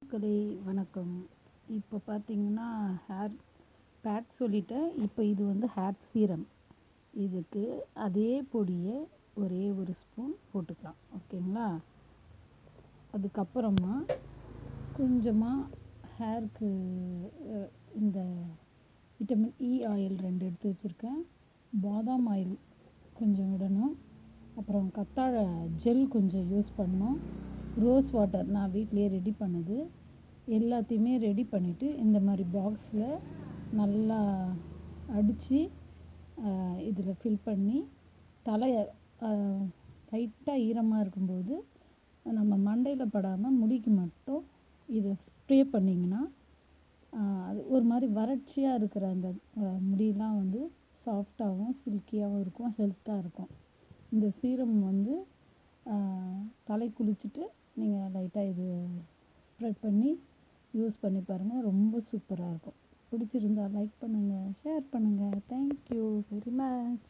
மக்களே வணக்கம். இப்போ பார்த்தீங்கன்னா, ஹேர் பேக் சொல்லிட்டேன். இப்போ இது வந்து ஹேர் சீரம். இதுக்கு அதே பொடியை ஒரே ஒரு ஸ்பூன் போட்டுக்கலாம். ஓகேங்களா? அதுக்கப்புறமா கொஞ்சமாக ஹேருக்கு இந்த விட்டமின் இ ஆயில் 2 எடுத்து வச்சுருக்கேன். பாதாம் ஆயில் கொஞ்சம் விடணும். அப்புறம் கத்தாழை ஜெல் கொஞ்சம் யூஸ் பண்ணணும். ரோஸ் வாட்டர் நான் வீட்டிலேயே ரெடி பண்ணது. எல்லாத்தையுமே ரெடி பண்ணிவிட்டு இந்த மாதிரி பாக்ஸில் நல்லா அடித்து இதில் ஃபில் பண்ணி தலையை லைட்டாக ஈரமாக இருக்கும்போது நம்ம மண்டையில் படாமல் முடிக்கு மட்டும் இதை ஸ்ப்ரே பண்ணிங்கன்னா அது ஒரு மாதிரி வறட்சியாக இருக்கிற அந்த முடியெல்லாம் வந்து சாஃப்டாகவும் சில்கியாகவும் இருக்கும், ஹெல்த்தாக இருக்கும். இந்த சீரம் வந்து தலை குளிச்சுட்டு நீங்கள் லைட்டாக இது ஸ்ப்ரெட் பண்ணி யூஸ் பண்ணி பாருங்கள். ரொம்ப சூப்பராக இருக்கும். பிடிச்சிருந்தா லைக் பண்ணுங்கள், ஷேர் பண்ணுங்கள். Thank you very much.